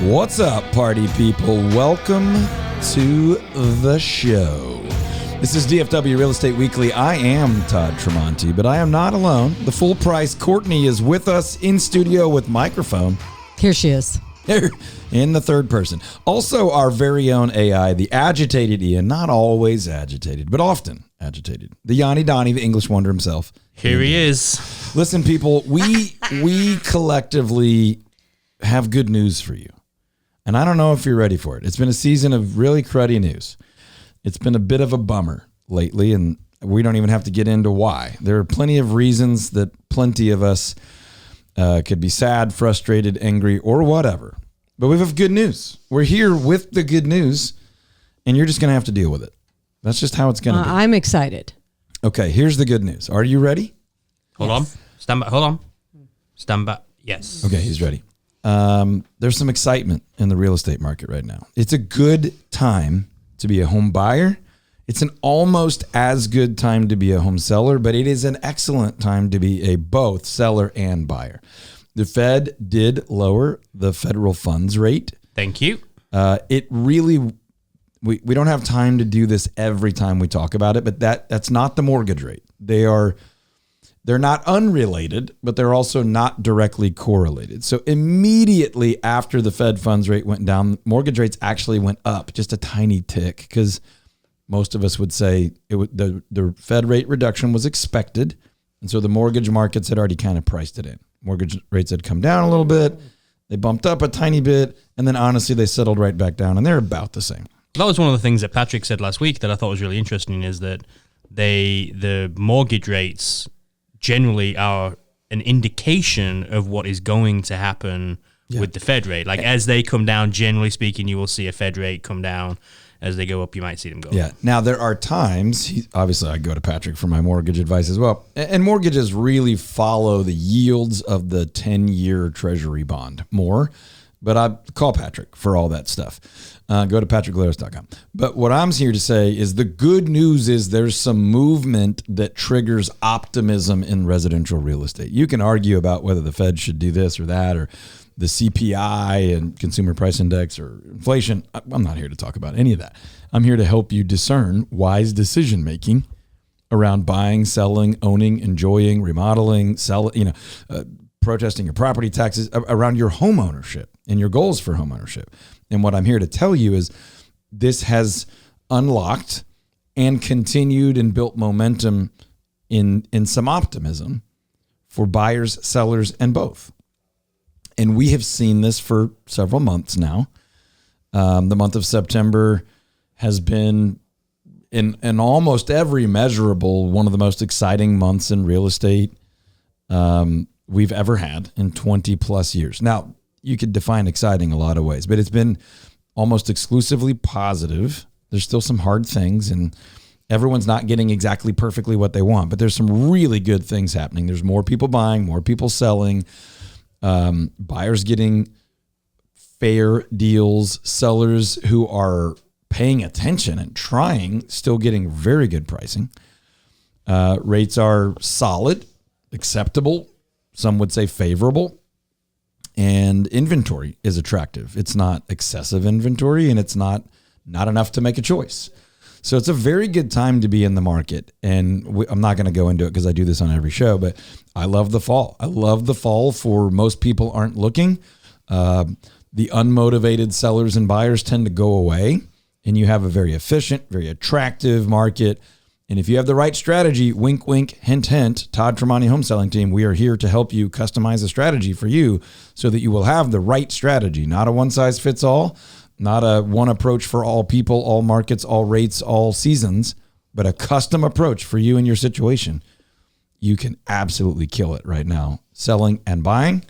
What's up, party people? Welcome to the show. This is DFW Real Estate Weekly. I am Todd Tramonte, but I am not alone. The full Price Courtney is with us in studio with microphone. Here she is. In the third person. Also, our very own AI, the Agitated AI, not always agitated, but often agitated. The Yanni Donnie, the English wonder himself. Here he is. Listen, people, we collectively have good news for you. And I don't know if you're ready for it. It's been a season of really cruddy news. It's been a bit of a bummer lately, and we don't even have to get into why. There are plenty of reasons that plenty of us could be sad, frustrated, angry, or whatever. But we have good news. We're here with the good news, and you're just going to have to deal with it. That's just how it's going to be. I'm excited. Okay, here's the good news. Are you ready? Hold on. Stand by. Hold on. Stand by. Yes. Okay, he's ready. There's some excitement in the real estate market right now. It's a good time to be a home buyer. It's an almost as good time to be a home seller, but it is an excellent time to be a both seller and buyer. The Fed did lower the federal funds rate. Thank you. It really, we don't have time to do this every time we talk about it, but that's not the mortgage rate. They're not unrelated, but they're also not directly correlated. So immediately after the Fed funds rate went down, mortgage rates actually went up just a tiny tick because most of us would say the Fed rate reduction was expected. And so the mortgage markets had already kind of priced it in. Mortgage rates had come down a little bit. They bumped up a tiny bit. And then honestly, they settled right back down and they're about the same. That was one of the things that Patrick said last week that I thought was really interesting is that the mortgage rates generally are an indication of what is going to happen with the Fed rate. Like as they come down, generally speaking, you will see a Fed rate come down. As they go up, you might see them go up. Now, there are times, obviously I go to Patrick for my mortgage advice as well, and mortgages really follow the yields of the 10-year treasury bond more, but I call Patrick for all that stuff. Go to patrickglaris.com. But what I'm here to say is the good news is there's some movement that triggers optimism in residential real estate. You can argue about whether the Fed should do this or that or the CPI and consumer price index or inflation. I'm not here to talk about any of that. I'm here to help you discern wise decision making around buying, selling, owning, enjoying, remodeling, protesting your property taxes, around your home ownership and your goals for home ownership. And what I'm here to tell you is this has unlocked and continued and built momentum in some optimism for buyers, sellers, and both. And we have seen this for several months now. The month of September has been, in almost every measurable, one of the most exciting months in real estate we've ever had in 20 plus years. Now, you could define exciting a lot of ways, but it's been almost exclusively positive. There's still some hard things, and everyone's not getting exactly perfectly what they want, but there's some really good things happening. There's more people buying, more people selling. Buyers getting fair deals, sellers who are paying attention and trying, still getting very good pricing. Rates are solid, acceptable. Some would say favorable. And inventory is attractive. It's not excessive inventory and it's not enough to make a choice. So it's a very good time to be in the market. And I'm not going to go into it because I do this on every show, but I love the fall. I love the fall for most people aren't looking. The unmotivated sellers and buyers tend to go away and you have a very efficient, very attractive market. And if you have the right strategy, wink, wink, hint, hint, Todd Tramonte Home Selling Team, we are here to help you customize a strategy for you so that you will have the right strategy, not a one size fits all. Not a one approach for all people, all markets, all rates, all seasons, but a custom approach for you and your situation. You can absolutely kill it right now. Selling and buying,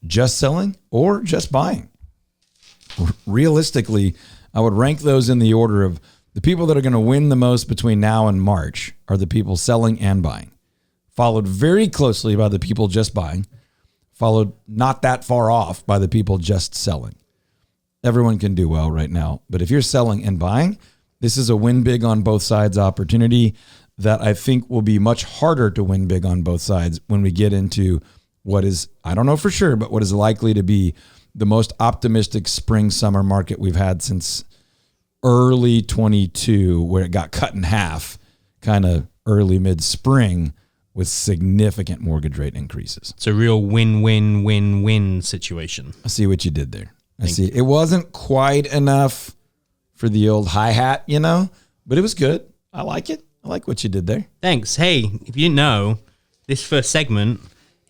just selling, or just buying. Realistically, I would rank those in the order of the people that are going to win the most between now and March are the people selling and buying, followed very closely by the people just buying, followed not that far off by the people just selling. Everyone can do well right now. But if you're selling and buying, this is a win big on both sides opportunity that I think will be much harder to win big on both sides when we get into what is, I don't know for sure, but what is likely to be the most optimistic spring summer market we've had since early 22, where it got cut in half, kind of early mid spring, with significant mortgage rate increases. It's a real win-win-win-win situation. I see what you did there. I see. It wasn't quite enough for the old hi-hat, but it was good. I like it. I like what you did there. Thanks. Hey, if you didn't know, this first segment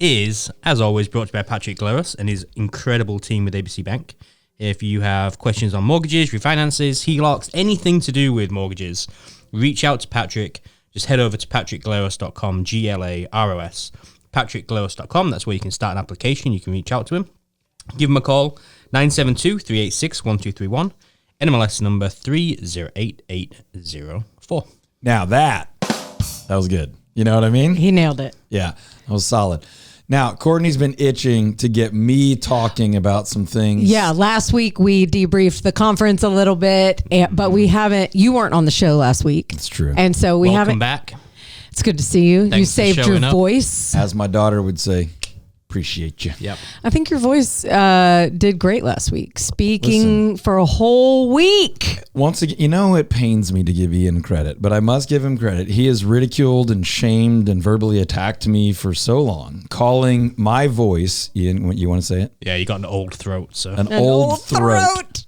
is, as always, brought to you by Patrick Gleros and his incredible team with ABC Bank. If you have questions on mortgages, refinances, HELOCs, anything to do with mortgages, reach out to Patrick. Just head over to patrickgleros.com, Glaros, patrickgleros.com. That's where you can start an application. You can reach out to him. Give him a call, 972-386-1231, NMLS number 308804. Now that was good. You know what I mean? He nailed it. Yeah, that was solid. Now, Courtney's been itching to get me talking about some things. Yeah, last week we debriefed the conference a little bit, but you weren't on the show last week. It's true. And so we Welcome haven't. back. It's good to see you. Thanks You for saved your showing up. voice. As my daughter would say, appreciate you. Yep. I think your voice did great last week, speaking for a whole week. Once again, it pains me to give Ian credit, but I must give him credit. He has ridiculed and shamed and verbally attacked me for so long, calling my voice, Ian, you want to say it? Yeah, you got an old throat, so. An old throat.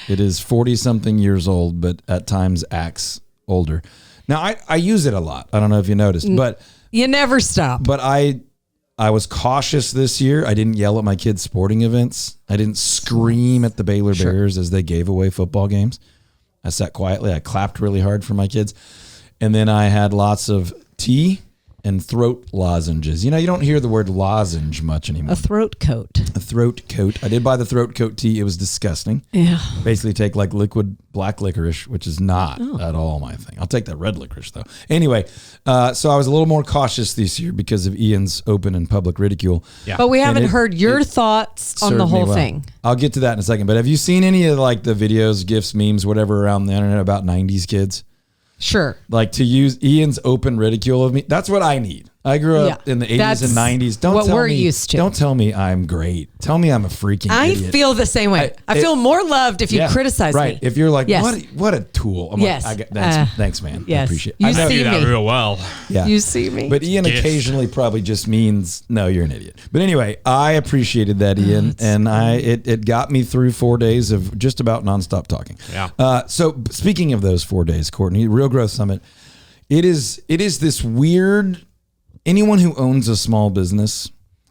It is 40-something years old, but at times acts older. Now, I use it a lot. I don't know if you noticed, but... You never stop. But I was cautious this year. I didn't yell at my kids' sporting events. I didn't scream at the Baylor Bears as they gave away football games. I sat quietly. I clapped really hard for my kids. And then I had lots of tea and throat lozenges. You don't hear the word lozenge much anymore. A throat coat. A throat coat. I did buy the throat coat tea. It was disgusting. Yeah. Basically take like liquid black licorice, which is not at all my thing. I'll take that red licorice though. Anyway, so I was a little more cautious this year because of Ian's open and public ridicule. Yeah. But we haven't it- heard your thoughts on the served me whole well. thing. I'll get to that in a second. But have you seen any of like the videos, GIFs, memes, whatever around the internet about 90s kids? Sure. Like to use Ian's open ridicule of me. That's what I need. I grew up in the 80s That's and 90s. what we're used to. Don't tell me I'm great. Tell me I'm a freaking I idiot. feel the same way. I feel more loved if you criticize right. me. If you're like, Yes. what a tool. I'm Yes. like, thanks, man. I yes. appreciate it. You I know- see Do that me. real well. yeah. You see me. But Ian Gift. occasionally probably just means, no, you're an idiot. But anyway, I appreciated that, Ian. And it got me through 4 days of just about nonstop talking. Yeah. So speaking of those 4 days, Courtney, Real Growth Summit, it is this weird, anyone who owns a small business,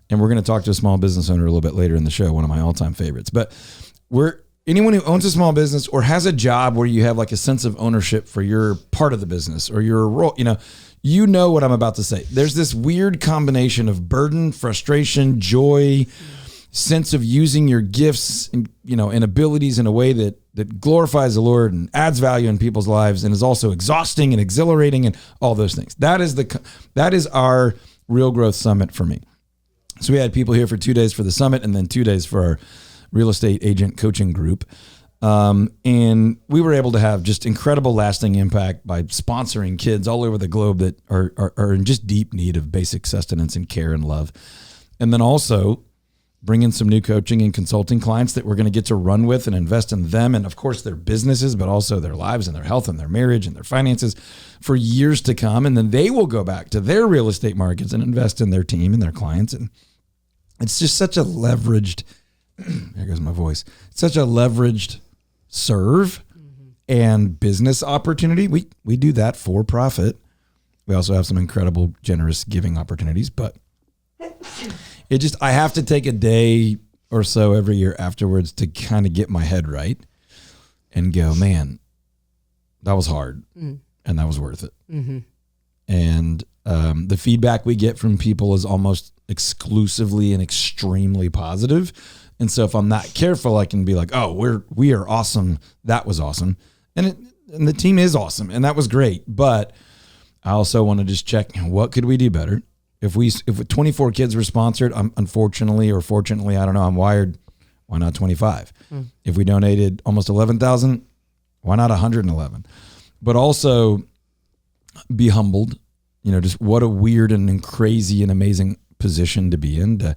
and we're going to talk to a small business owner a little bit later in the show, one of my all-time favorites, but anyone who owns a small business or has a job where you have like a sense of ownership for your part of the business or your role, you know what I'm about to say. There's this weird combination of burden, frustration, joy, sense of using your gifts and abilities in a way that glorifies the Lord and adds value in people's lives and is also exhausting and exhilarating and all those things. That is our Real Growth Summit for me. So we had people here for 2 days for the summit and then 2 days for our real estate agent coaching group. And we were able to have just incredible lasting impact by sponsoring kids all over the globe that are in just deep need of basic sustenance and care and love. And then also bring in some new coaching and consulting clients that we're going to get to run with and invest in them and, of course, their businesses, but also their lives and their health and their marriage and their finances for years to come. And then they will go back to their real estate markets and invest in their team and their clients. And it's just such a leveraged, there goes my voice, such a leveraged serve and business opportunity. We do that for profit. We also have some incredible, generous giving opportunities, but I have to take a day or so every year afterwards to kind of get my head right and go, man, that was hard and that was worth it. Mm-hmm. And the feedback we get from people is almost exclusively and extremely positive. And so if I'm not careful, I can be like, oh, we are awesome. That was awesome. And the team is awesome. And that was great. But I also want to just check, what could we do better? If 24 kids were sponsored, unfortunately or fortunately, I don't know, I'm wired. Why not 25? If we donated almost 11,000, why not 111? But also be humbled. Just what a weird and crazy and amazing position to be in. To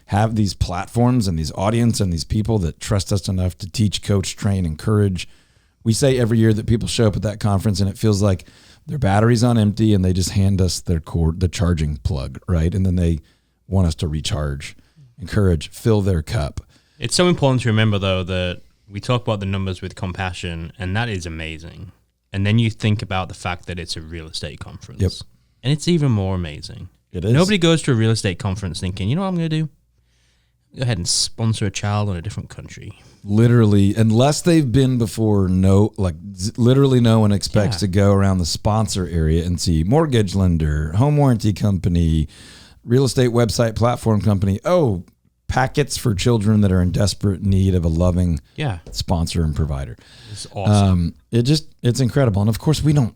have these platforms and these audience and these people that trust us enough to teach, coach, train, encourage. We say every year that people show up at that conference and it feels like their battery's on empty and they just hand us their cord, the charging plug, right? And then they want us to recharge, encourage, fill their cup. It's so important to remember, though, that we talk about the numbers with compassion, and that is amazing. And then you think about the fact that it's a real estate conference. Yep. And it's even more amazing. It is. Nobody goes to a real estate conference thinking, you know what I'm going to do? Go ahead and sponsor a child in a different country. Literally, unless they've been before, literally no one expects to go around the sponsor area and see mortgage lender, home warranty company, real estate website platform company. Oh, packets for children that are in desperate need of a loving sponsor and provider. It's awesome. It's incredible. And of course, we don't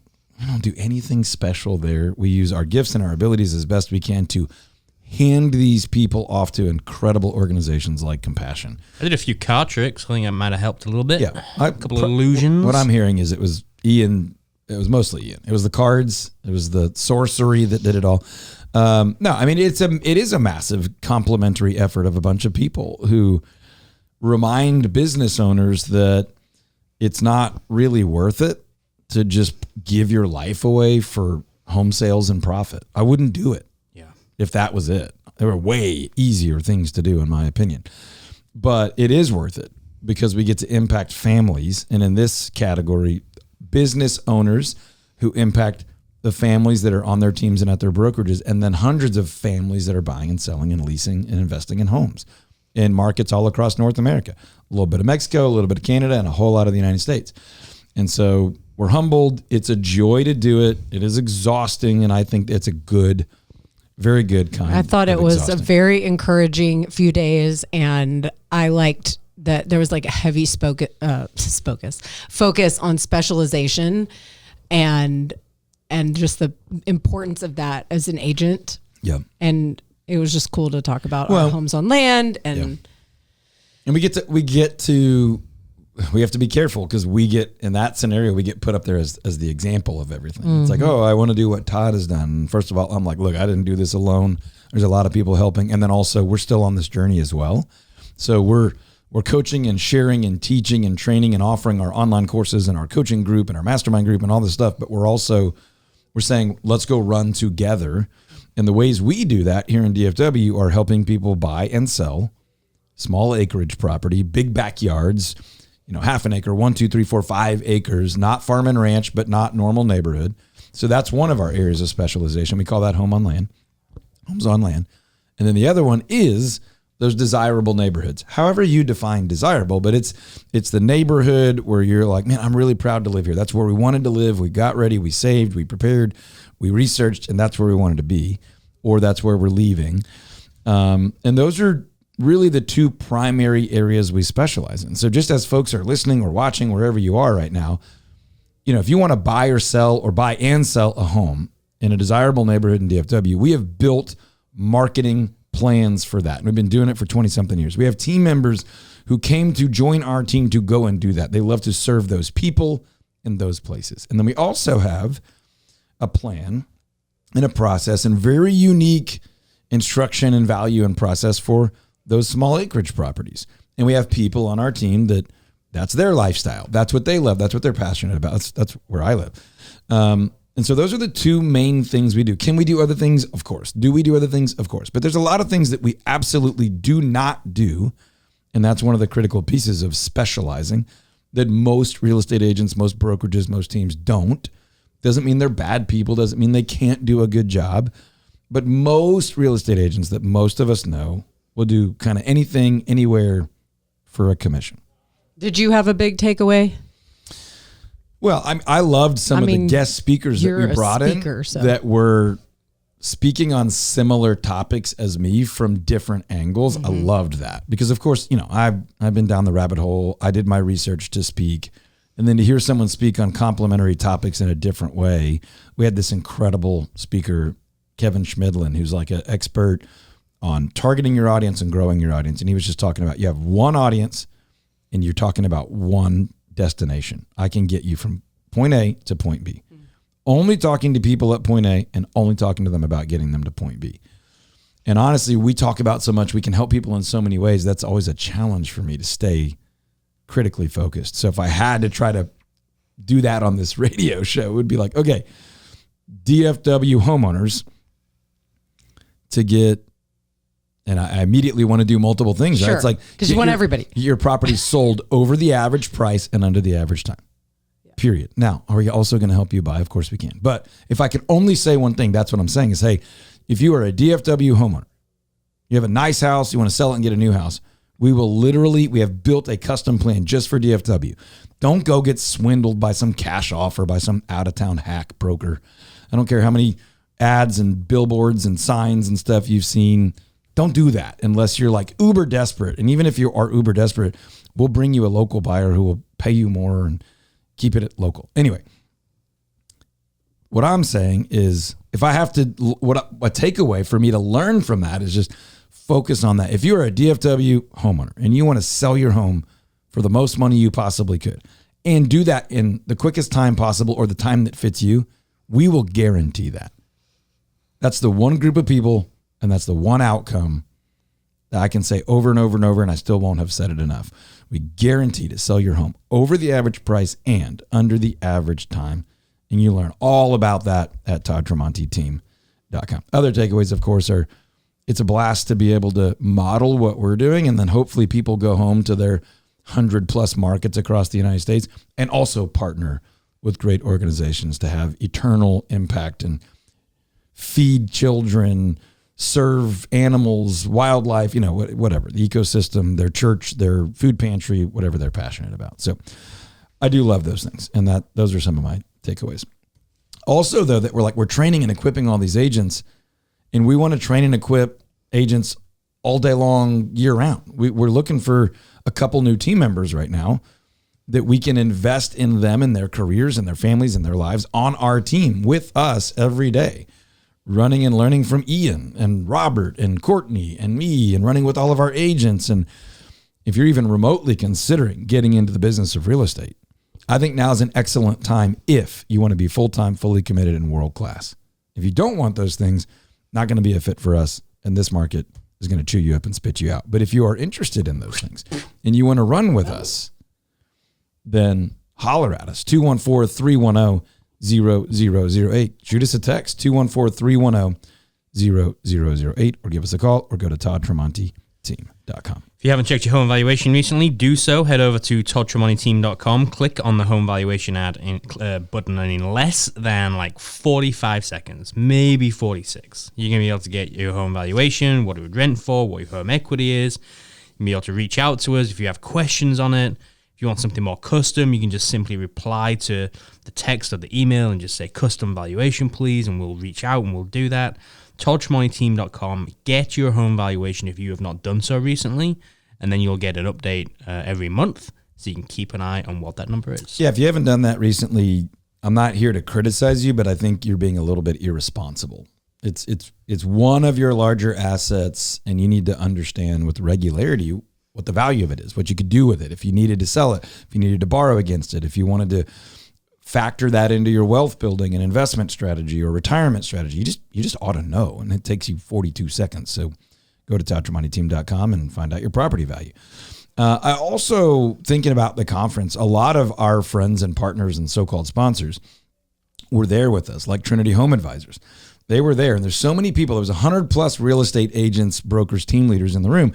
do anything special there. We use our gifts and our abilities as best we can to hand these people off to incredible organizations like Compassion. I did a few card tricks. I think that might have helped a little bit. Yeah. A couple of illusions. What I'm hearing is it was Ian. It was mostly Ian. It was the cards. It was the sorcery that did it all. No, I mean, it is a massive complementary effort of a bunch of people who remind business owners that it's not really worth it to just give your life away for home sales and profit. I wouldn't do it. If that was it. There were way easier things to do, in my opinion. But it is worth it because we get to impact families. And in this category, business owners who impact the families that are on their teams and at their brokerages, and then hundreds of families that are buying and selling and leasing and investing in homes in markets all across North America. A little bit of Mexico, a little bit of Canada, and a whole lot of the United States. And so we're humbled. It's a joy to do it. It is exhausting, and I think it's a good, very good kind. I thought it was exhausting. a very encouraging few days, and I liked that there was like a heavy focus on specialization and just the importance of that as an agent. Yeah. And it was just cool to talk about our homes on land and we have to be careful because in that scenario, we get put up there as the example of everything. Mm-hmm. It's like, oh, I want to do what Todd has done. And first of all, I'm like, look, I didn't do this alone. There's a lot of people helping. And then also we're still on this journey as well. So we're coaching and sharing and teaching and training and offering our online courses and our coaching group and our mastermind group and all this stuff. But we're saying, let's go run together. And the ways we do that here in DFW are helping people buy and sell small acreage property, big backyards, half an acre, 1, 2, 3, 4, 5 acres, not farm and ranch, but not normal neighborhood. So that's one of our areas of specialization. We call that homes on land. And then the other one is those desirable neighborhoods. However you define desirable, but it's the neighborhood where you're like, man, I'm really proud to live here. That's where we wanted to live. We got ready, we saved, we prepared, we researched, and that's where we wanted to be, or that's where we're leaving. And those are really the two primary areas we specialize in. So just as folks are listening or watching wherever you are right now, if you want to buy and sell a home in a desirable neighborhood in DFW, we have built marketing plans for that. And we've been doing it for 20 something years. We have team members who came to join our team to go and do that. They love to serve those people in those places. And then we also have a plan and a process and very unique instruction and value and process for those small acreage properties. And we have people on our team that's their lifestyle. That's what they love. That's what they're passionate about. That's where I live. And so those are the two main things we do. Can we do other things? Of course. Do we do other things? Of course. But there's a lot of things that we absolutely do not do. And that's one of the critical pieces of specializing that most real estate agents, most brokerages, most teams don't. Doesn't mean they're bad people. Doesn't mean they can't do a good job. But most real estate agents that most of us know will do kind of anything, anywhere for a commission. Did you have a big takeaway? Well, I loved some of the guest speakers that we brought in that were speaking on similar topics as me from different angles. Mm-hmm. I loved that because, of course, I've been down the rabbit hole. I did my research to speak. And then to hear someone speak on complementary topics in a different way. We had this incredible speaker, Kevin Schmidlin, who's like an expert on targeting your audience and growing your audience. And he was just talking about, you have one audience and you're talking about one destination. I can get you from point A to point B. Only talking to people at point A and only talking to them about getting them to point B. And honestly, we talk about so much, we can help people in so many ways. That's always a challenge for me to stay critically focused. So if I had to try to do that on this radio show, it would be like, okay, DFW homeowners to get, and I immediately want to do multiple things. Sure. Right? It's like, because you want everybody. Your property sold over the average price and under the average time. Period. Now, are we also going to help you buy? Of course we can. But if I could only say one thing, that's what I'm saying is, hey, if you are a DFW homeowner, you have a nice house, you want to sell it and get a new house, we have built a custom plan just for DFW. Don't go get swindled by some cash offer, by some out-of-town hack broker. I don't care how many ads and billboards and signs and stuff you've seen. Don't do that unless you're like uber desperate. And even if you are uber desperate, we'll bring you a local buyer who will pay you more and keep it local. Anyway, what I'm saying is if I have to, a takeaway for me to learn from that is just focus on that. If you're a DFW homeowner and you want to sell your home for the most money you possibly could and do that in the quickest time possible or the time that fits you, we will guarantee that. That's the one group of people and that's the one outcome that I can say over and over and over, and I still won't have said it enough. We guarantee to sell your home over the average price and under the average time. And you learn all about that at toddtramonteteam.com. Other takeaways, of course, are it's a blast to be able to model what we're doing. And then hopefully people go home to their 100+ markets across the United States and also partner with great organizations to have eternal impact and feed children, serve animals, wildlife, whatever, the ecosystem, their church, their food pantry, whatever they're passionate about. So I do love those things. And those are some of my takeaways. Also, though, that we're training and equipping all these agents, and we want to train and equip agents all day long, year round. We're looking for a couple new team members right now that we can invest in them and their careers and their families and their lives on our team with us every day, running and learning from Ian and Robert and Courtney and me and running with all of our agents. And if you're even remotely considering getting into the business of real estate, I think now is an excellent time if you want to be full-time, fully committed, and world-class. If you don't want those things, not going to be a fit for us, and this market is going to chew you up and spit you out. But if you are interested in those things and you want to run with us, then holler at us, 214-310-0008. Shoot us a text, 214-310-0008, or give us a call, or go to toddtramonteteam.com. If you haven't checked your home valuation recently, do so. Head over to toddtramonteteam.com, click on the home valuation button, and in less than 45 seconds, maybe 46, you're going to be able to get your home valuation, what it would rent for, what your home equity is. You'll be able to reach out to us if you have questions on it. If you want something more custom, you can just simply reply to the text or the email and just say custom valuation, please, and we'll reach out and we'll do that. toddtramonteteam.com. Get your home valuation if you have not done so recently, and then you'll get an update every month so you can keep an eye on what that number is. Yeah, if you haven't done that recently, I'm not here to criticize you, but I think you're being a little bit irresponsible. It's one of your larger assets, and you need to understand with regularity what the value of it is, what you could do with it, if you needed to sell it, if you needed to borrow against it, if you wanted to factor that into your wealth building and investment strategy or retirement strategy. You just ought to know, and it takes you 42 seconds. So go to toddtramonteteam.com and find out your property value. I also, thinking about the conference, a lot of our friends and partners and so-called sponsors were there with us, like Trinity Home Advisors. They were there, and there's so many people. There was 100+ real estate agents, brokers, team leaders in the room.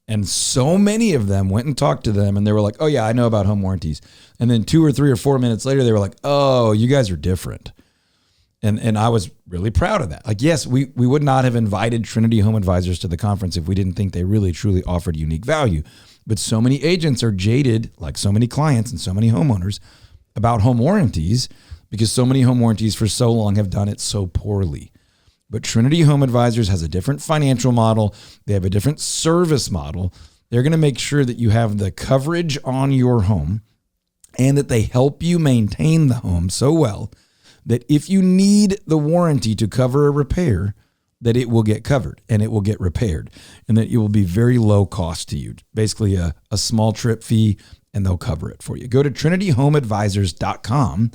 And so many of them went and talked to them, and they were like, oh yeah, I know about home warranties. And then 2 or 3 or 4 minutes later, they were like, oh, you guys are different. And I was really proud of that. Yes, we would not have invited Trinity Home Advisors to the conference if we didn't think they really, truly offered unique value. But so many agents are jaded, like so many clients and so many homeowners, about home warranties because so many home warranties for so long have done it so poorly. But Trinity Home Advisors has a different financial model. They have a different service model. They're going to make sure that you have the coverage on your home and that they help you maintain the home so well that if you need the warranty to cover a repair, that it will get covered and it will get repaired and that it will be very low cost to you. Basically a small trip fee, and they'll cover it for you. Go to trinityhomeadvisors.com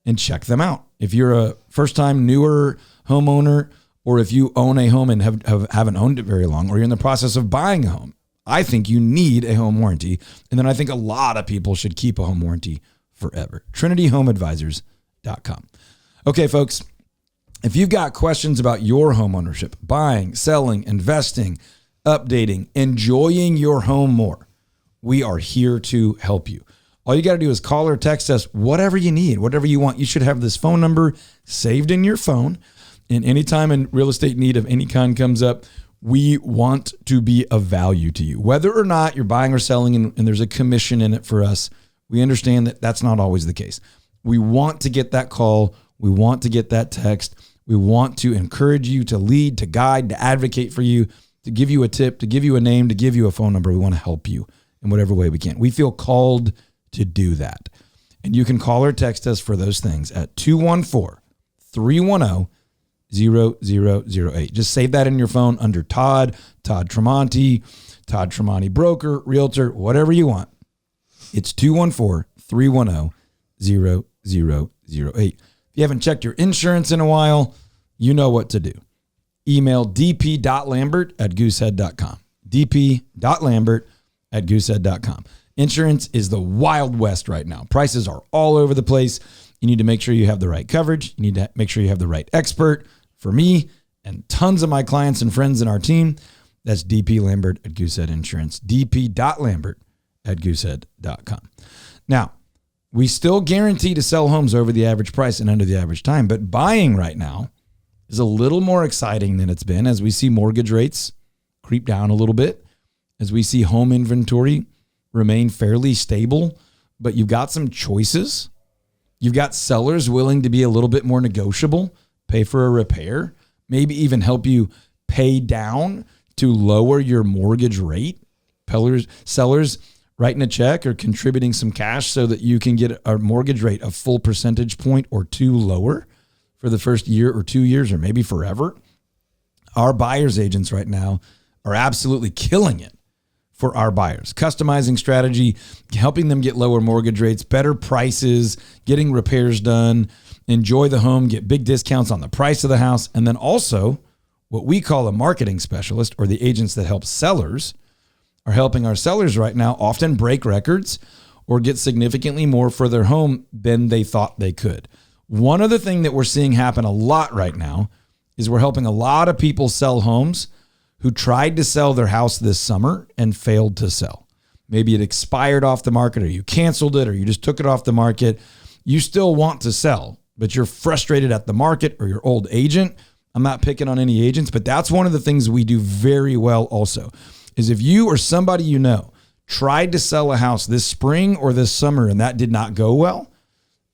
and check them out. If you're a first-time newer homeowner or if you own a home and haven't owned it very long, or you're in the process of buying a home, I think you need a home warranty. And then I think a lot of people should keep a home warranty forever. TrinityHomeAdvisors.com. Okay, folks, if you've got questions about your home ownership, buying, selling, investing, updating, enjoying your home more, we are here to help you. All you got to do is call or text us whatever you need, whatever you want. You should have this phone number saved in your phone. And anytime a real estate need of any kind comes up, we want to be of value to you. Whether or not you're buying or selling and there's a commission in it for us, we understand that that's not always the case. We want to get that call. We want to get that text. We want to encourage you, to lead, to guide, to advocate for you, to give you a tip, to give you a name, to give you a phone number. We want to help you in whatever way we can. We feel called to do that. And you can call or text us for those things at 214-310-0008. Just save that in your phone under Todd Tramonte Broker, Realtor, whatever you want. It's 214-310-0008. If you haven't checked your insurance in a while, you know what to do. Email dp.lambert@goosehead.com. dp.lambert@goosehead.com. Insurance is the Wild West right now. Prices are all over the place. You need to make sure you have the right coverage. You need to make sure you have the right expert. For me and tons of my clients and friends in our team, that's DP Lambert at Goosehead Insurance. dp.lambert@goosehead.com. Now, we still guarantee to sell homes over the average price and under the average time, but buying right now is a little more exciting than it's been as we see mortgage rates creep down a little bit, as we see home inventory remain fairly stable, but you've got some choices. You've got sellers willing to be a little bit more negotiable, pay for a repair, maybe even help you pay down to lower your mortgage rate. Sellers writing a check or contributing some cash so that you can get a mortgage rate a full percentage point or two lower for the first year or 2 years or maybe forever. Our buyers agents right now are absolutely killing it for our buyers. Customizing strategy, helping them get lower mortgage rates, better prices, getting repairs done, enjoy the home, get big discounts on the price of the house, and then also what we call a marketing specialist, or the agents that help sellers, are helping our sellers right now often break records or get significantly more for their home than they thought they could. One other thing that we're seeing happen a lot right now is we're helping a lot of people sell homes who tried to sell their house this summer and failed to sell. Maybe it expired off the market, or you canceled it, or you just took it off the market. You still want to sell, but you're frustrated at the market or your old agent. I'm not picking on any agents, but that's one of the things we do very well also, is if you or somebody you know tried to sell a house this spring or this summer and that did not go well,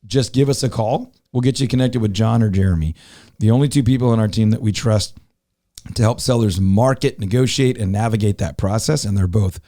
just give us a call. We'll get you connected with John or Jeremy, the only two people on our team that we trust to help sellers market, negotiate, and navigate that process. And they're both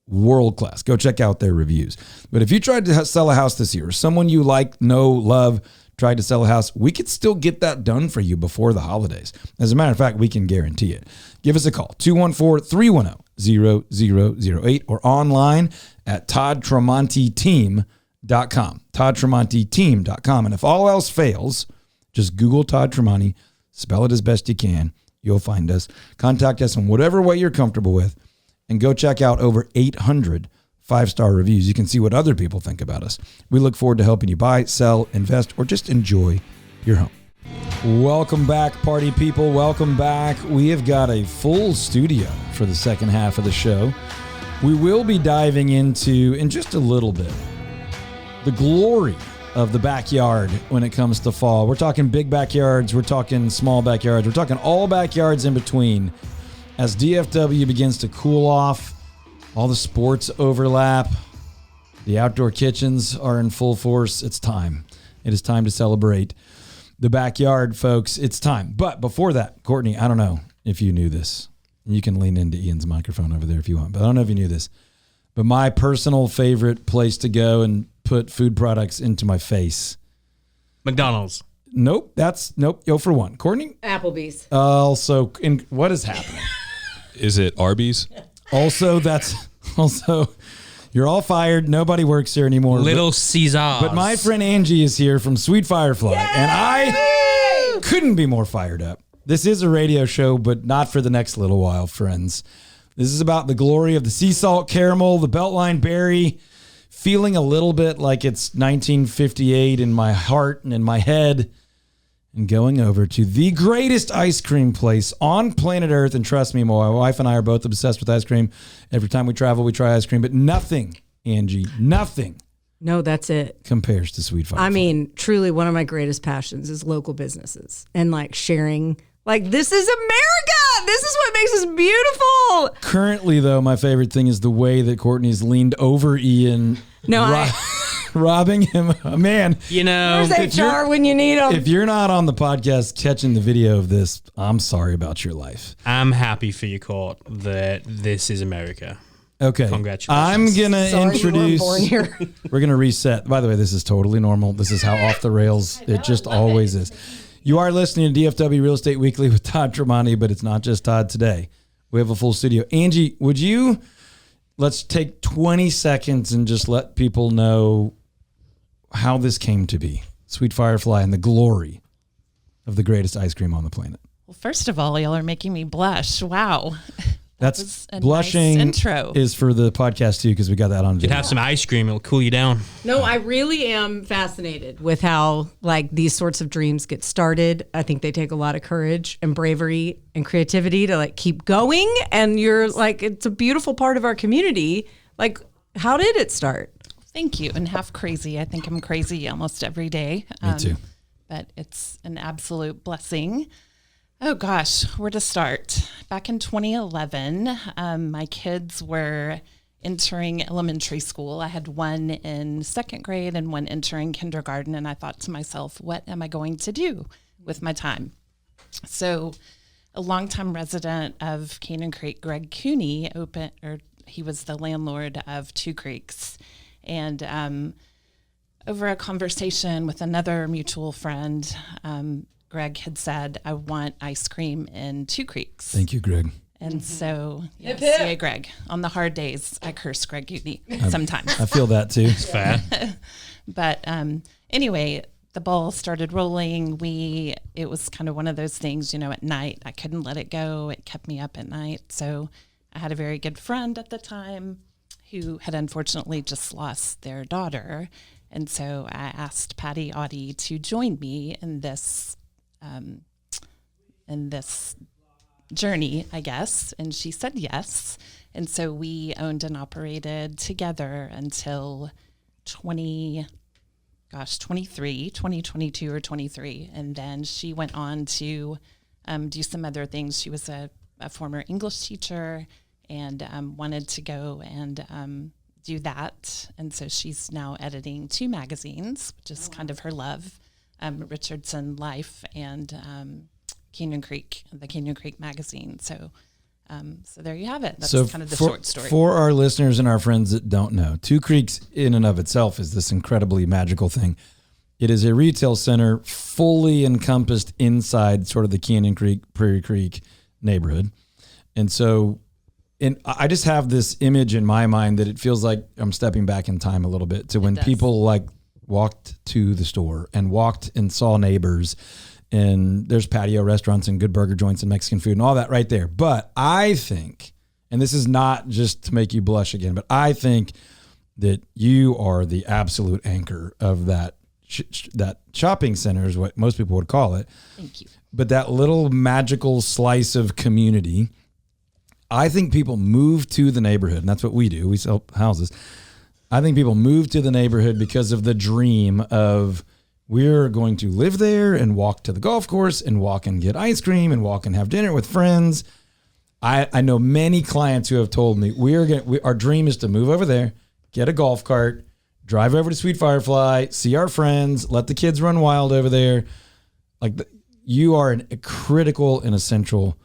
world-class. Go check out their reviews. But if you tried to sell a house this year, or someone you like, know, love, tried to sell a house, we could still get that done for you before the holidays. As a matter of fact, we can guarantee it. Give us a call, 214-310-0008, or online at toddtramonteteam.com, toddtramonteteam.com. And if all else fails, just Google Todd Tramonte, spell it as best you can. You'll find us. Contact us in whatever way you're comfortable with, and go check out over 800 5-star reviews. You can see what other people think about us. We look forward to helping you buy, sell, invest, or just enjoy your home. Welcome back, party people. Welcome back. We have got a full studio for the second half of the show. We will be diving into, in just a little bit, the glory of the backyard when it comes to fall. We're talking big backyards. We're talking small backyards. We're talking all backyards in between. As DFW begins to cool off, all the sports overlap, the outdoor kitchens are in full force. It's time. It is time to celebrate the backyard, folks. It's time. But before that, Courtney, I don't know if you knew this. You can lean into Ian's microphone over there if you want, but I don't know if you knew this. But my personal favorite place to go and put food products into my face. McDonald's. Nope. Yo for one. Courtney? Applebee's. Also, what is happening? Is it Arby's? Also, you're all fired. Nobody works here anymore. Little Caesars. But my friend Angie is here from Sweet Firefly, and I couldn't be more fired up This is a radio show, but not for the next little while, friends. This is about the glory of the sea salt caramel, the Beltline berry, feeling a little bit like it's 1958 in my heart and in my head, and going over to the greatest ice cream place on planet Earth. And trust me, my wife and I are both obsessed with ice cream. Every time we travel, we try ice cream, but nothing, Angie, nothing No, that's it. compares to Sweet Firefly. I mean, truly one of my greatest passions is local businesses and like sharing. Like, this is America. This is what makes us beautiful. Currently, though, my favorite thing is the way that Courtney's leaned over Ian. No, robbing him. Man, You know, Where's HR when you need them? if you're not on the podcast catching the video of this, I'm sorry about your life. I'm happy for you, Court, that this is America. Okay. Congratulations. I'm going to Sorry you weren't introduce. born here. We're going to reset. By the way, this is totally normal. This is how off the rails it just always is. You are listening to DFW Real Estate Weekly with Todd Tramonte, but it's not just Todd today. We have a full studio. Angie, let's take 20 seconds and just let people know how this came to be. Sweet Firefly and the glory of the greatest ice cream on the planet. Well, first of all, y'all are making me blush. Wow. That's was a blushing nice intro. is for the podcast too, because we got that on You video. could have some ice cream. It'll cool you down. No, I really am fascinated with how like these sorts of dreams get started. I think they take a lot of courage and bravery and creativity to like keep going. And you're like, it's a beautiful part of our community. Like, how did it start? Thank you. And half crazy. I think I'm crazy almost every day. Me too. But it's an absolute blessing. Oh gosh, where to start? Back in 2011, my kids were entering elementary school. I had one in second grade and one entering kindergarten. And I thought to myself, what am I going to do with my time? So a longtime resident of Canyon Creek, Greg Cooney, he was the landlord of Two Creeks. And over a conversation with another mutual friend, Greg had said, I want ice cream in Two Creeks. Thank you, Greg. And so, yes, yay, Greg. On the hard days, I curse Greg Cooney sometimes. I feel that too. Fair. But anyway, the ball started rolling. It was kind of one of those things, at night, I couldn't let it go. It kept me up at night. So I had a very good friend at the time who had unfortunately just lost their daughter. And so I asked Patty Audie to join me in this journey, I guess. And she said yes. And so we owned and operated together until 2022 or 23. And then she went on to do some other things. She was a former English teacher and wanted to go and do that. And so she's now editing 2 magazines, which is kind of her love, Richardson Life and Canyon Creek, the Canyon Creek magazine. So there you have it. That's kind of the short story. For our listeners and our friends that don't know, Two Creeks in and of itself is this incredibly magical thing. It is a retail center fully encompassed inside sort of the Canyon Creek, Prairie Creek neighborhood. And so I just have this image in my mind that it feels like I'm stepping back in time a little bit to when people like walked to the store and walked and saw neighbors, and there's patio restaurants and good burger joints and Mexican food and all that right there. But I think, and this is not just to make you blush again, but I think that you are the absolute anchor of that that shopping center is what most people would call it. Thank you. But that little magical slice of community, I think people move to the neighborhood, and that's what we do. We sell houses. I think people move to the neighborhood because of the dream of we're going to live there and walk to the golf course and walk and get ice cream and walk and have dinner with friends. I know many clients who have told me our dream is to move over there, get a golf cart, drive over to Sweet Firefly, see our friends, let the kids run wild over there. You are a critical and essential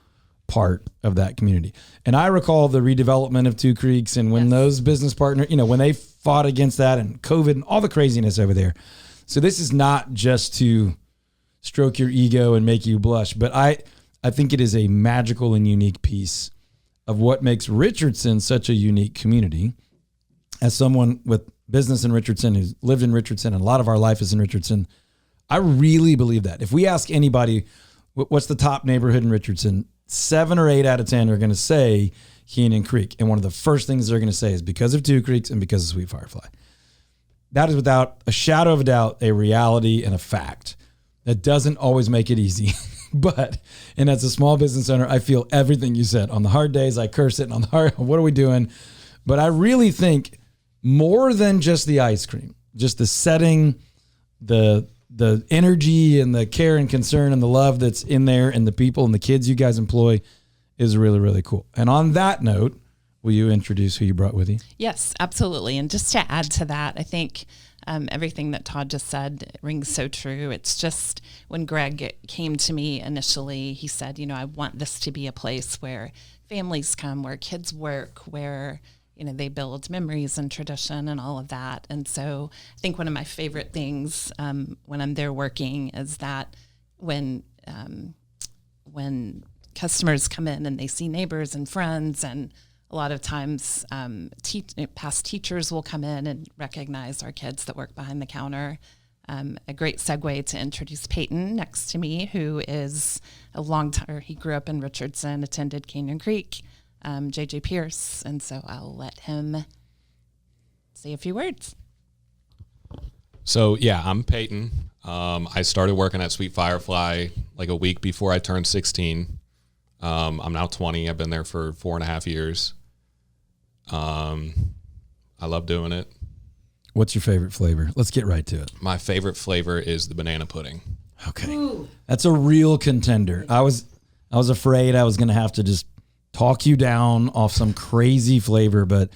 part of that community. And I recall the redevelopment of Two Creeks, and when those business partners, when they fought against that and COVID and all the craziness over there. So this is not just to stroke your ego and make you blush, but I think it is a magical and unique piece of what makes Richardson such a unique community. As someone with business in Richardson, who's lived in Richardson, and a lot of our life is in Richardson, I really believe that. If we ask anybody, what's the top neighborhood in Richardson? 7 or 8 out of 10 are going to say Canyon Creek. And one of the first things they're going to say is because of Two Creeks and because of Sweet Firefly. That is without a shadow of a doubt a reality and a fact. That doesn't always make it easy. And as a small business owner, I feel everything you said. On the hard days, I curse it. And on the hard, what are we doing? But I really think more than just the ice cream, just the setting, the energy and the care and concern and the love that's in there and the people and the kids you guys employ is really, really cool. And on that note, will you introduce who you brought with you? Yes, absolutely. And just to add to that, I think everything that Todd just said rings so true. It's just when Greg came to me initially, he said, I want this to be a place where families come, where kids work, where they build memories and tradition and all of that. And so I think one of my favorite things when I'm there working is that when customers come in and they see neighbors and friends, and a lot of times past teachers will come in and recognize our kids that work behind the counter. A great segue to introduce Peyton next to me, who is a long time, he grew up in Richardson, attended Canyon Creek, J.J. Pierce, and so I'll let him say a few words. So, yeah, I'm Peyton. I started working at Sweet Firefly like a week before I turned 16. I'm now 20. I've been there for 4.5 years. I love doing it. What's your favorite flavor? Let's get right to it. My favorite flavor is the banana pudding. Okay. Ooh. That's a real contender. I was afraid I was going to have to just talk you down off some crazy flavor, but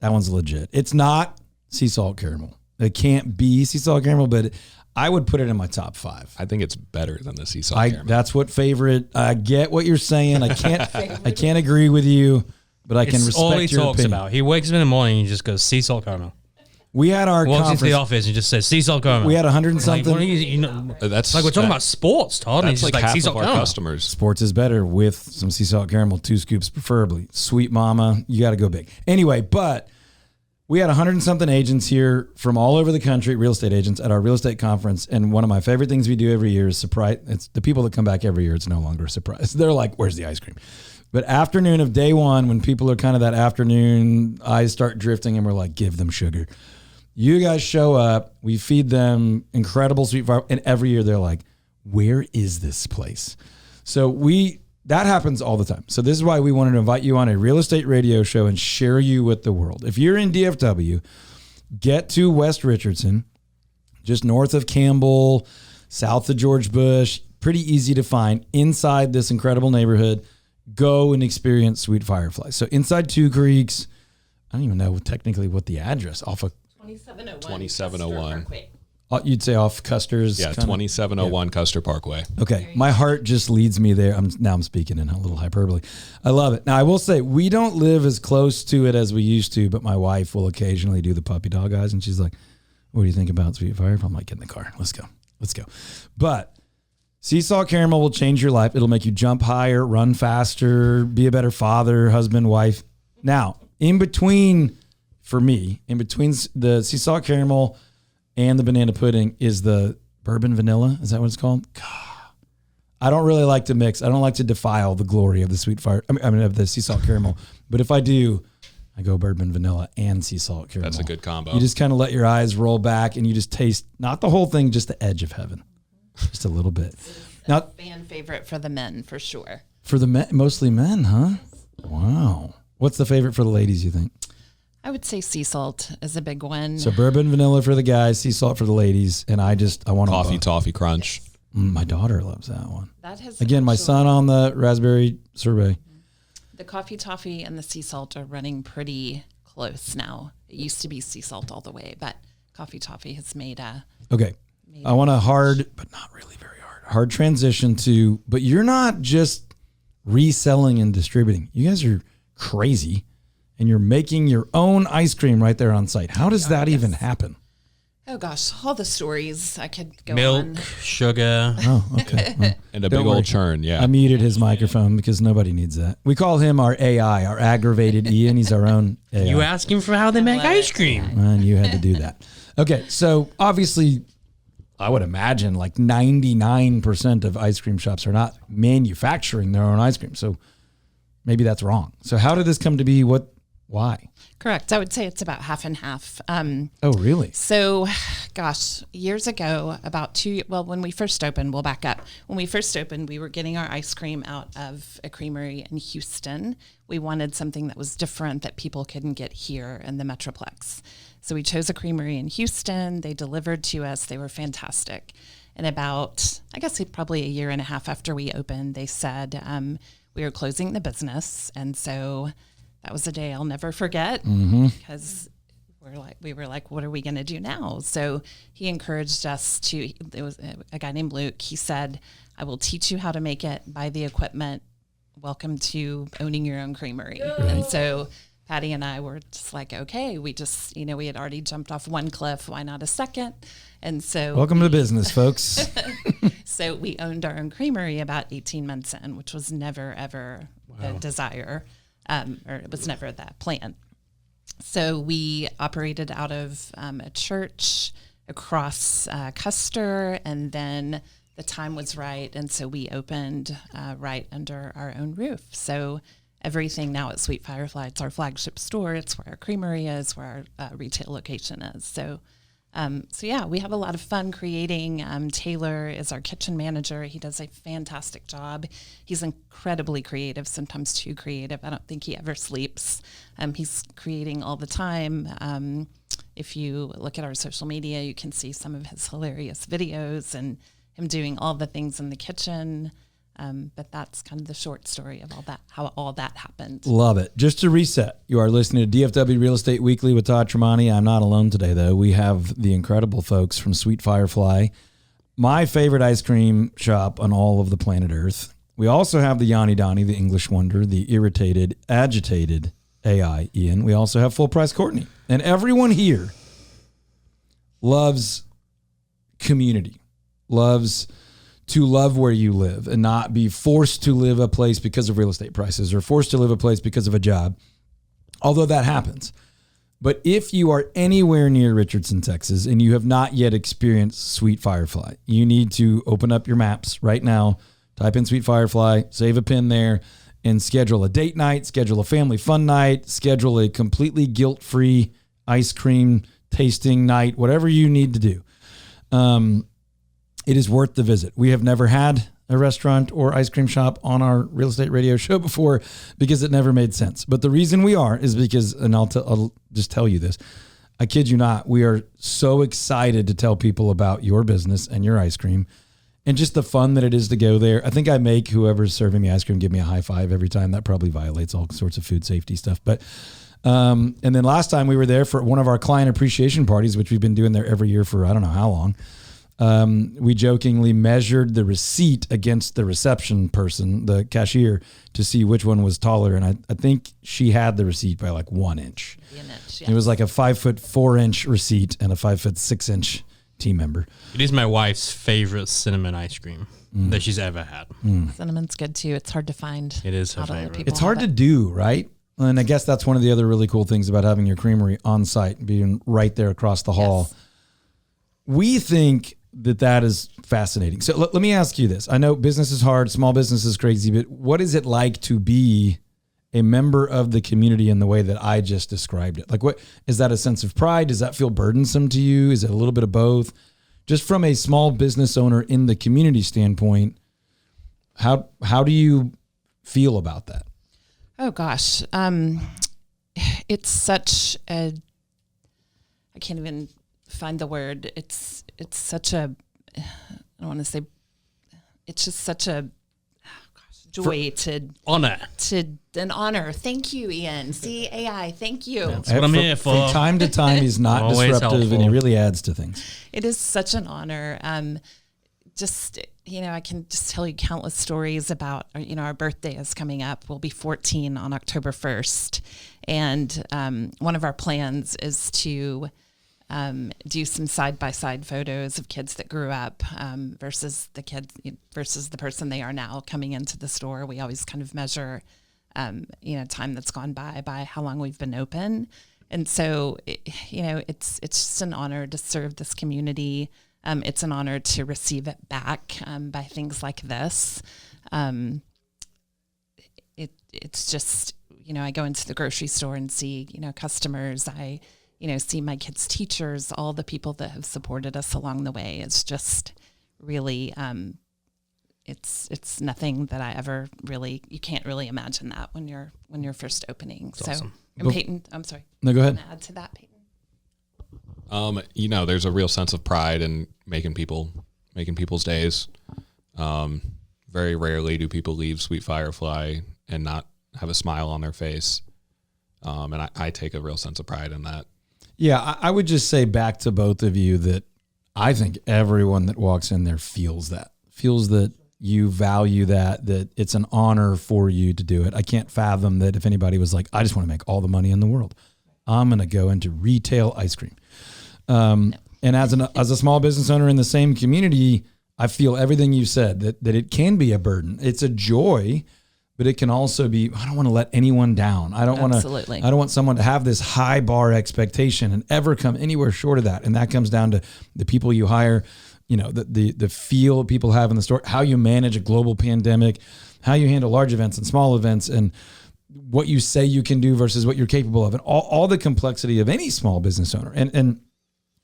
that one's legit. It's not sea salt caramel. It can't be sea salt caramel, but I would put it in my top 5. I think it's better than the sea salt caramel. That's what favorite. I get what you're saying. I can't agree with you, but I can respect your opinion. It's all he talks about. He wakes up in the morning and he just goes sea salt caramel. We had our walks conference. Into the office and just says sea salt caramel. We had 100 and something. That's like we're talking about sports, Todd. That's like half sea salt of our caramel. customers. Sports is better with some sea salt caramel, 2 scoops preferably. Sweet mama, you got to go big. Anyway, but we had 100 and something agents here from all over the country, real estate agents, at our real estate conference. And one of my favorite things we do every year is surprise. It's the people that come back every year. It's no longer a surprise. They're like, "Where's the ice cream?" But afternoon of day one, when people are kind of that afternoon, eyes start drifting, and we're like, "Give them sugar." You guys show up, we feed them incredible sweet fire, and every year they're like, "Where is this place?" So that happens all the time. So this is why we wanted to invite you on a real estate radio show and share you with the world. If you're in DFW, get to West Richardson, just north of Campbell, south of George Bush, pretty easy to find inside this incredible neighborhood. Go and experience Sweet Firefly. So inside Two Creeks, I don't even know technically what the address off of 2701. You'd say off Custer's. Yeah, 2701 Custer Parkway. Okay, my heart just leads me there. I'm speaking in a little hyperbole. I love it. Now, I will say, we don't live as close to it as we used to, but my wife will occasionally do the puppy dog eyes, and she's like, "What do you think about Sweet Fire?" I'm like, "Get in the car. Let's go. But sea salt caramel will change your life. It'll make you jump higher, run faster, be a better father, husband, wife. Now, in between the sea salt caramel and the banana pudding is the bourbon vanilla. Is that what it's called? God. I don't really like to mix. I don't like to defile the glory of the sweet fire. Of the sea salt caramel. But if I do, I go bourbon vanilla and sea salt caramel. That's a good combo. You just kind of let your eyes roll back and you just taste, not the whole thing, just the edge of heaven. Just a little bit. Now, fan favorite for the men, for sure. For the men, mostly men, huh? Wow. What's the favorite for the ladies, you think? I would say sea salt is a big one. So bourbon vanilla for the guys, sea salt for the ladies, and I want coffee toffee crunch. My daughter loves that one. That has again my son on the raspberry sorbet. The coffee toffee and the sea salt are running pretty close now. It used to be sea salt all the way, but coffee toffee has made a okay. I want a hard, but not really very hard transition to. But you're not just reselling and distributing. You guys are crazy. And you're making your own ice cream right there on site. How does that even happen? Oh gosh, all the stories I could go Milk, on. Sugar. Oh, okay. Well, and a big old churn, yeah. I muted his microphone because nobody needs that. We call him our AI, our aggravated Ian. He's our own AI. You ask him for how they make ice cream. And you had to do that. Okay, so obviously I would imagine like 99% of ice cream shops are not manufacturing their own ice cream. So maybe that's wrong. So how did this come to be? Why? Correct. I would say it's about half and half. Oh, really? So, gosh, years ago, when we first opened, we'll back up. When we first opened, we were getting our ice cream out of a creamery in Houston. We wanted something that was different that people couldn't get here in the Metroplex. So we chose a creamery in Houston. They delivered to us. They were fantastic. And about, I guess probably a year and a half after we opened, they said we were closing the business. And so that was a day I'll never forget because we were like, what are we going to do now? So he encouraged us it was a guy named Luke. He said, I will teach you how to make it, buy the equipment. Welcome to owning your own creamery. And so Patty and I were just like, okay, we had already jumped off one cliff. Why not a second? And so welcome to business, folks. So we owned our own creamery about 18 months in, which was never, ever a desire. Or it was never that plan. So we operated out of a church across Custer, and then the time was right, and so we opened right under our own roof. So everything now at Sweet Firefly, it's our flagship store. It's where our creamery is, where our retail location is. So yeah, we have a lot of fun creating. Taylor is our kitchen manager. He does a fantastic job. He's incredibly creative, sometimes too creative. I don't think he ever sleeps. He's creating all the time. If you look at our social media, you can see some of his hilarious videos and him doing all the things in the kitchen. But that's kind of the short story of how all that happened. Love it. Just to reset, you are listening to DFW Real Estate Weekly with Todd Tramonte. I'm not alone today, though. We have the incredible folks from Sweet Firefly, my favorite ice cream shop on all of the planet Earth. We also have the Yanni Donnie, the English wonder, the agitated AI, Ian. We also have Price Courtney. And everyone here loves community, loves to love where you live and not be forced to live a place because of real estate prices or forced to live a place because of a job, although that happens. But if you are anywhere near Richardson, Texas, and you have not yet experienced Sweet Firefly, you need to open up your maps right now, type in Sweet Firefly, save a pin there, and schedule a date night, schedule a family fun night, schedule a completely guilt-free ice cream tasting night, whatever you need to do. It is worth the visit. We have never had a restaurant or ice cream shop on our real estate radio show before because it never made sense. But the reason we are is because, and I'll just tell you this, I kid you not, we are so excited to tell people about your business and your ice cream and just the fun that it is to go there. I think I make whoever's serving me ice cream give me a high five every time. That probably violates all sorts of food safety stuff. But and then last time we were there for one of our client appreciation parties, which we've been doing there every year for I don't know how long. We jokingly measured the receipt against the reception person, the cashier, to see which one was taller. And I think she had the receipt by like 1 inch. Yeah. It was like a 5'4" receipt and a 5'6" team member. It is my wife's favorite cinnamon ice cream that she's ever had. Cinnamon's good too. It's hard to find. It is her Not a lot of favorite. people It's hard to have it. do, right? And I guess that's one of the other really cool things about having your creamery on site, being right there across the hall. Yes. We think that is fascinating. So let me ask you this. I know business is hard, small business is crazy, but what is it like to be a member of the community in the way that I just described it? Like, what is that a sense of pride? Does that feel burdensome to you? Is it a little bit of both? Just from a small business owner in the community standpoint, how do you feel about that? Oh gosh. It's such a, I can't even find the word. It's such a, I don't want to say, it's just such a joy Honor. an honor. Thank you, Ian. See, AI, thank you. That's what I'm here for. From time to time, he's not Always disruptive and he helpful. really adds to things. It is such an honor. I can just tell you countless stories about, our birthday is coming up. We'll be 14 on October 1st. And one of our plans is to do some side-by-side photos of kids that grew up versus the person they are now coming into the store. We always kind of measure, time that's gone by how long we've been open. And so, it's just an honor to serve this community. it's an honor to receive it back by things like this. It's just, I go into the grocery store and see, customers. I, see my kids' teachers, all the people that have supported us along the way. It's just really, it's nothing that I ever really, you can't really imagine that when you're first opening. That's so, awesome. and Peyton, I'm sorry. No, go ahead. Add to that, Peyton. There's a real sense of pride in making people's days. Very rarely do people leave Sweet Firefly and not have a smile on their face. And I take a real sense of pride in that. Yeah, I would just say back to both of you that I think everyone that walks in there feels that you value that it's an honor for you to do it. I can't fathom that if anybody was like, I just want to make all the money in the world. I'm going to go into retail ice cream. And as a small business owner in the same community, I feel everything you said, that it can be a burden. It's a joy, but it can also be, I don't want to let anyone down. I don't want someone to have this high bar expectation and ever come anywhere short of that. And that comes down to the people you hire, the feel people have in the store, how you manage a global pandemic, how you handle large events and small events, and what you say you can do versus what you're capable of, and all the complexity of any small business owner. And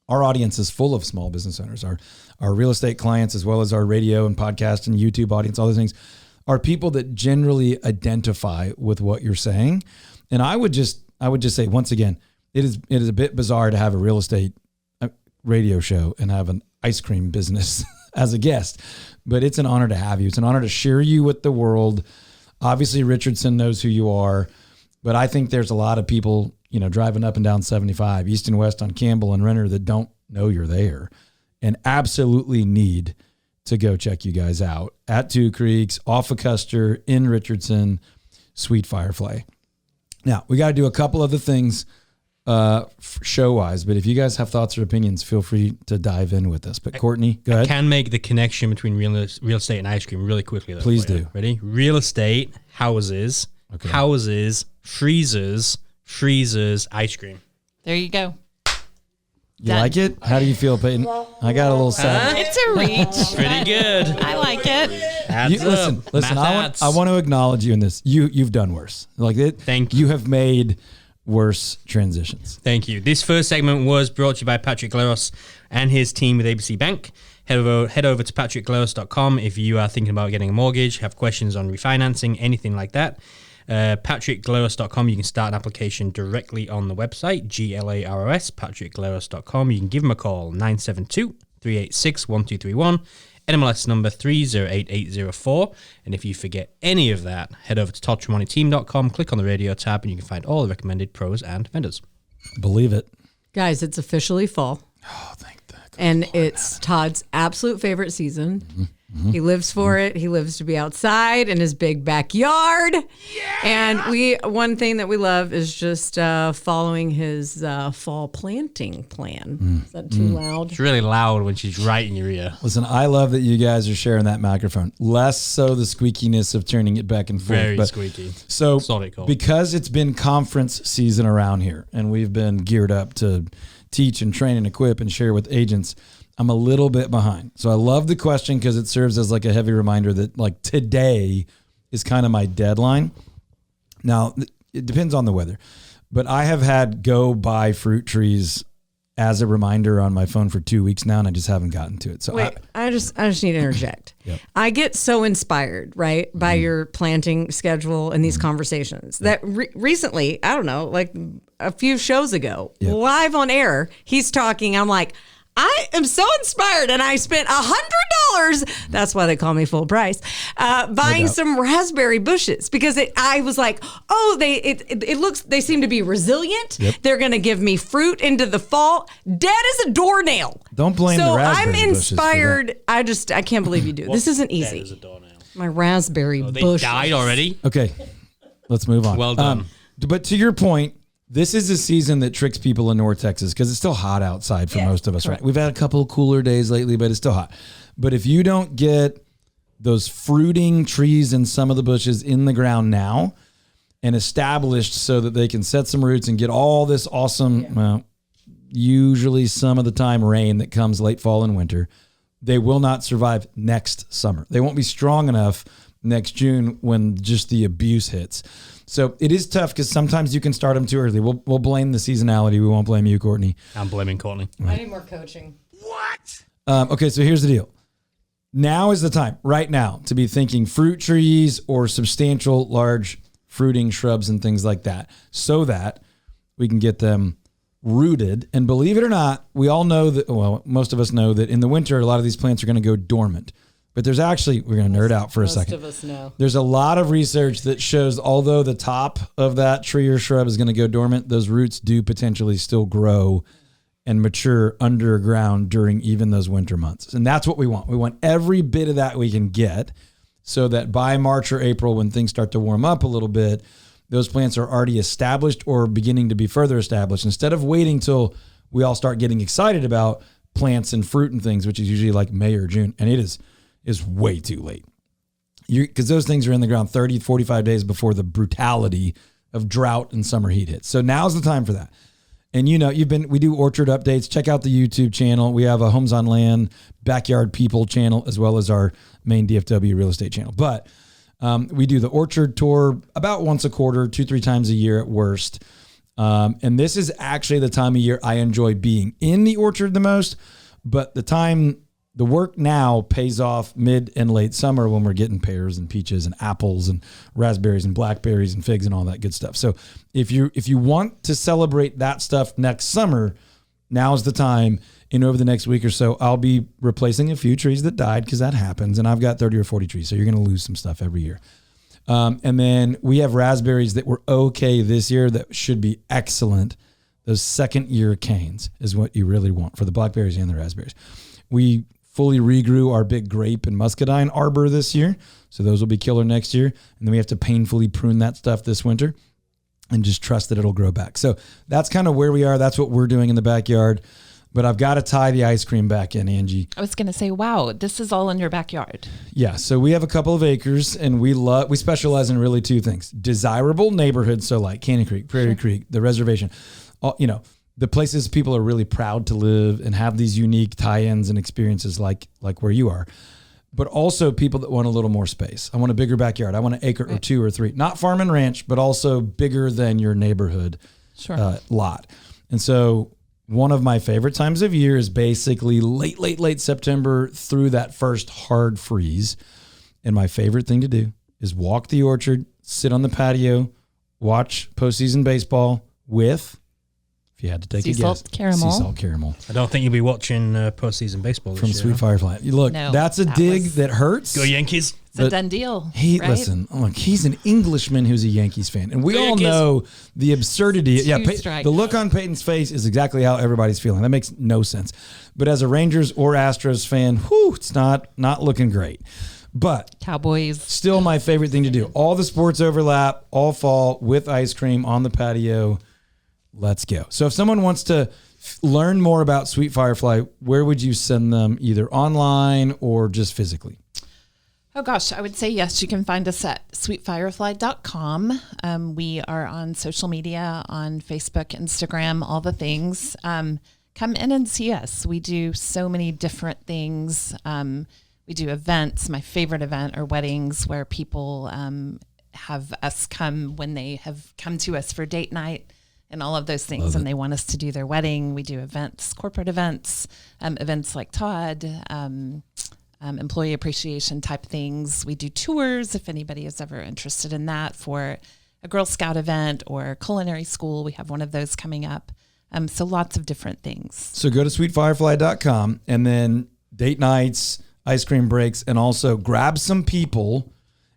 our audience is full of small business owners. Our real estate clients, as well as our radio and podcast and YouTube audience, all those things, are people that generally identify with what you're saying. And I would just say, once again, it is a bit bizarre to have a real estate radio show and have an ice cream business as a guest, but it's an honor to have you. It's an honor to share you with the world. Obviously, Richardson knows who you are, but I think there's a lot of people, driving up and down 75, east and west on Campbell and Renner, that don't know you're there and absolutely need to go check you guys out at Two Creeks, off of Custer, in Richardson, Sweet Firefly. Now, we got to do a couple other things show-wise, but if you guys have thoughts or opinions, feel free to dive in with us. But Courtney, go ahead. I can make the connection between real estate and ice cream really quickly, though. Please do. Ready? Real estate, houses, houses, freezers, ice cream. There you go. You like it? How do you feel, Peyton? I got a little sad. It's a reach. Pretty good. I like it. Listen. I want to acknowledge you in this. You've done worse. Thank you. You have made worse transitions. Thank you. This first segment was brought to you by Patrick Gleros and his team with ABC Bank. Head over to patrickgleros.com if you are thinking about getting a mortgage, have questions on refinancing, anything like that. patrickgleros.com. You can start an application directly on the website, GLAROS, patrickgleros.com. You can give them a call, 972-386-1231, NMLS number 308804. And if you forget any of that, head over to toddtramonteteam.com, click on the radio tab, and you can find all the recommended pros and vendors. Believe it. Guys, it's officially fall. Oh, thank God. And it's Todd's absolute favorite season. Mm-hmm. He lives for it. He lives to be outside in his big backyard. Yeah! And one thing that we love is just following his fall planting plan. Is that too loud? It's really loud when she's right in your ear. Listen, I love that you guys are sharing that microphone. Less so the squeakiness of turning it back and forth. Very squeaky. So because it's been conference season around here and we've been geared up to teach and train and equip and share with agents, I'm a little bit behind. So I love the question because it serves as like a heavy reminder that like today is kind of my deadline. Now, it depends on the weather, but I have had go buy fruit trees as a reminder on my phone for 2 weeks now, and I just haven't gotten to it. So wait, I just need to interject. Yep. I get so inspired, right, by your planting schedule and these conversations that recently, I don't know, like a few shows ago, live on air, he's talking. I'm like, I am so inspired, and I spent $100. That's why they call me full price. Buying some raspberry bushes because I was like, oh, they seem to be resilient. Yep. They're going to give me fruit into the fall. Dead as a doornail. Don't blame the raspberry bushes. So I'm inspired. I can't believe you do it. This isn't easy. Dead as a doornail. My raspberry They bushes. died already? Okay, let's move on. Well done. But to your point, this is a season that tricks people in North Texas because it's still hot outside for most of us, right? We've had a couple of cooler days lately, but it's still hot. But if you don't get those fruiting trees and some of the bushes in the ground now and established so that they can set some roots and get all this awesome, well, usually some of the time rain that comes late fall and winter. They will not survive next summer. They won't be strong enough next June when just the abuse hits. So it is tough because sometimes you can start them too early. We'll blame the seasonality. We won't blame you, Courtney. I'm blaming Courtney. I need more coaching. Okay, so here's the deal. Now is the time, right now, to be thinking fruit trees or substantial, large fruiting shrubs and things like that, so that we can get them rooted. And believe it or not, we all know that, well, most of us know that in the winter, a lot of these plants are going to go dormant. But there's actually, we're going to nerd out for a second. Most of us know. There's a lot of research that shows although the top of that tree or shrub is going to go dormant, those roots do potentially still grow and mature underground during even those winter months. And that's what we want. We want every bit of that we can get so that by March or April, when things start to warm up a little bit, those plants are already established or beginning to be further established. Instead of waiting till we all start getting excited about plants and fruit and things, which is usually like May or June. And it is way too late. Because those things are in the ground 30, 45 days before the brutality of drought and summer heat hits. So now's the time for that. And we do orchard updates. Check out the YouTube channel. We have a Homes on Land, Backyard People channel, as well as our main DFW Real Estate channel. But we do the orchard tour about once a quarter, 2-3 times a year at worst. And this is actually the time of year I enjoy being in the orchard the most. But the work now pays off mid and late summer when we're getting pears and peaches and apples and raspberries and blackberries and figs and all that good stuff. So if you want to celebrate that stuff next summer, now's the time. And over the next week or so, I'll be replacing a few trees that died because that happens. And I've got 30 or 40 trees. So you're going to lose some stuff every year. And then we have raspberries that were okay this year that should be excellent. Those second year canes is what you really want for the blackberries and the raspberries. We fully regrew our big grape and muscadine arbor this year. So those will be killer next year. And then we have to painfully prune that stuff this winter and just trust that it'll grow back. So that's kind of where we are. That's what we're doing in the backyard. But I've got to tie the ice cream back in, Angie. I was going to say, wow, this is all in your backyard. Yeah. So we have a couple of acres and we specialize in really two things. Desirable neighborhoods. So like Canyon Creek, Prairie Creek, the reservation, the places people are really proud to live and have these unique tie-ins and experiences like where you are, but also people that want a little more space. I want a bigger backyard. I want an acre or 2 or 3, not farm and ranch, but also bigger than your neighborhood lot. And so one of my favorite times of year is basically late September through that first hard freeze. And my favorite thing to do is walk the orchard, sit on the patio, watch postseason baseball with, if you had to take a guess, sea salt caramel. I don't think you'll be watching postseason baseball this from year, Sweet Firefly. Look, that's a dig that hurts. Go Yankees! It's a done deal. Listen, look, he's an Englishman who's a Yankees fan, and we all know the absurdity. The look on Peyton's face is exactly how everybody's feeling. That makes no sense. But as a Rangers or Astros fan, it's not looking great. But Cowboys, still my favorite thing to do. All the sports overlap, all fall with ice cream on the patio. Let's go. So if someone wants to learn more about Sweet Firefly, where would you send them, either online or just physically? Oh gosh, I would say yes. You can find us at sweetfirefly.com. We are on social media, on Facebook, Instagram, all the things. Come in and see us. We do so many different things. We do events. My favorite event are weddings where people have us come when they have come to us for date night and all of those things, and they want us to do their wedding. We do events, corporate events, events like Todd, employee appreciation type things. We do tours if anybody is ever interested in that for a Girl Scout event or culinary school. We have one of those coming up. So lots of different things. So go to sweetfirefly.com and then date nights, ice cream breaks, and also grab some people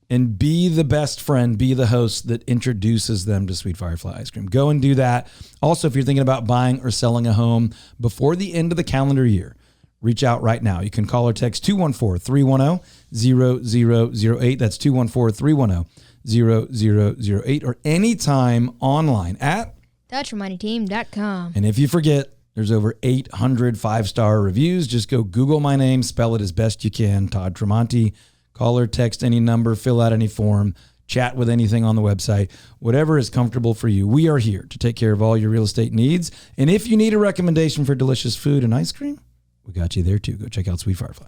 and be the best friend, be the host that introduces them to Sweet Firefly ice cream. Go and do that. Also, if you're thinking about buying or selling a home before the end of the calendar year, reach out right now. You can call or text 214-310-0008. That's 214-310-0008, or anytime online at ToddTramonteTeam.com. And if you forget, there's over 800 5-star reviews. Just go Google my name, spell it as best you can, Todd Tramonte. Call or text any number, fill out any form. chat with anything on the website, whatever is comfortable for you. We are here to take care of all your real estate needs. And if you need a recommendation for delicious food and ice cream, we got you there too. Go check out Sweet Firefly.